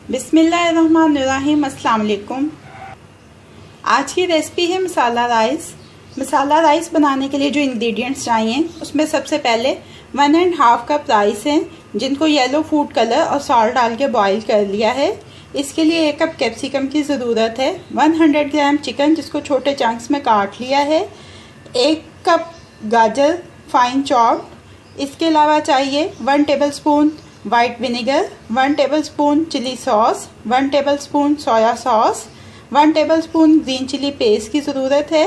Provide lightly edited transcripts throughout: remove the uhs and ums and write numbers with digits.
बिस्मिल्लाहिर्रहमानिर्रहीम। अस्सलाम वालेकुम। आज की रेसिपी है मसाला राइस। मसाला राइस बनाने के लिए जो इंग्रेडिएंट्स चाहिए उसमें सबसे पहले 1.5 कप राइस हैं जिनको येलो फूड कलर और सॉल्ट डाल के बॉईल कर लिया है। इसके लिए 1 कप कैप्सिकम की ज़रूरत है। 100 ग्राम चिकन जिसको छोटे चंक्स में काट लिया है। 1 कप गाजर फाइन चॉप्ड। इसके अलावा चाहिए 1 tablespoon white vinegar, 1 tablespoon chilli sauce, 1 tablespoon soya sauce, 1 tablespoon green chilli paste की ज़रूरत है।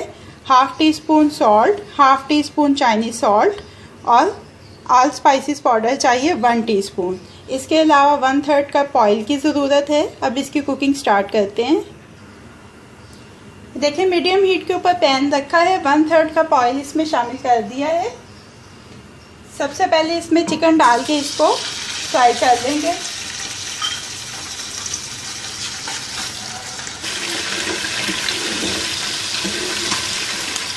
Half teaspoon salt, half teaspoon Chinese salt और ऑल स्पाइसेस पाउडर चाहिए 1 टीस्पून। इसके अलावा 1/3 कप ऑयल की ज़रूरत है। अब इसकी कुकिंग स्टार्ट करते हैं। देखिए मीडियम हीट के ऊपर पैन रखा है। 1/3 कप ऑयल इसमें शामिल कर दिया है। सबसे पहले इसमें चिकन डाल के इसको फ्राई कर लेंगे।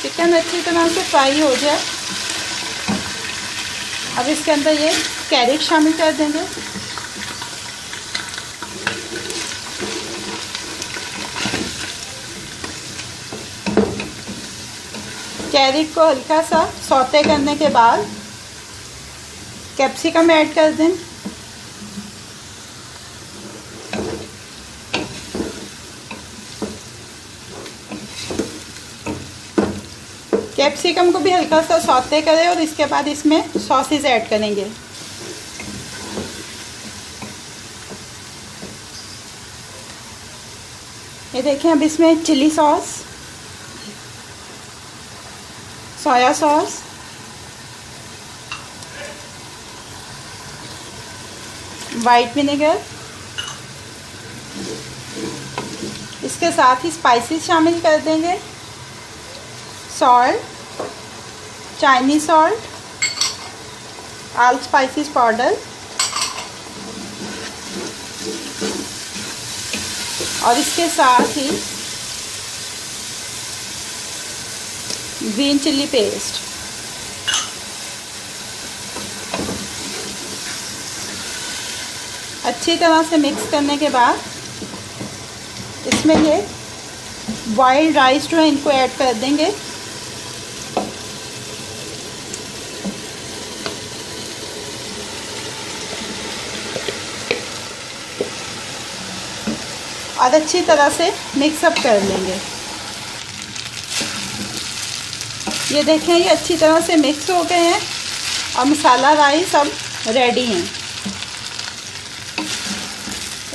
चिकन अच्छी तरह से फ्राई हो जाए। अब इसके अंदर ये कैरेट शामिल कर देंगे। कैरेट को हल्का सा सौते करने के बाद कैप्सिकम ऐड कर दें। कैप्सिकम को भी हल्का सा सौते करें और इसके बाद इसमें सॉसेस ऐड करेंगे। ये देखें अब इसमें chilli sauce, soya sauce, white vinegar, इसके साथ ही स्पाइसेस शामिल कर देंगे। Salt, Chinese salt, all spices powder और इसके साथ ही ग्रीन चिल्ली पेस्ट। अच्छी तरह से मिक्स करने के बाद इसमें ये बॉइल्ड राइस जो है इनको ऐड कर देंगे। और अच्छी तरह से मिक्सअप कर लेंगे। ये देखें ये अच्छी तरह से मिक्स हो गए हैं और मसाला राइस अब रेडी हैं।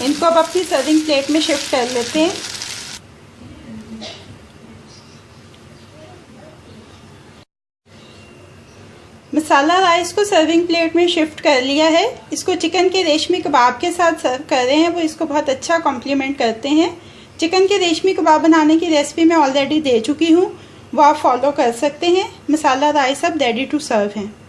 इनको अब अपनी सर्विंग प्लेट में शिफ्ट कर लेते हैं। मसाला राइस को सर्विंग प्लेट में शिफ्ट कर लिया है। इसको चिकन के रेशमी कबाब के साथ सर्व कर रहे हैं। वो इसको बहुत अच्छा कॉम्प्लीमेंट करते हैं। चिकन के रेशमी कबाब बनाने की रेसिपी मैं ऑलरेडी दे चुकी हूँ, वो आप फॉलो कर सकते हैं। मसाला राइस अब रेडी टू सर्व हैं।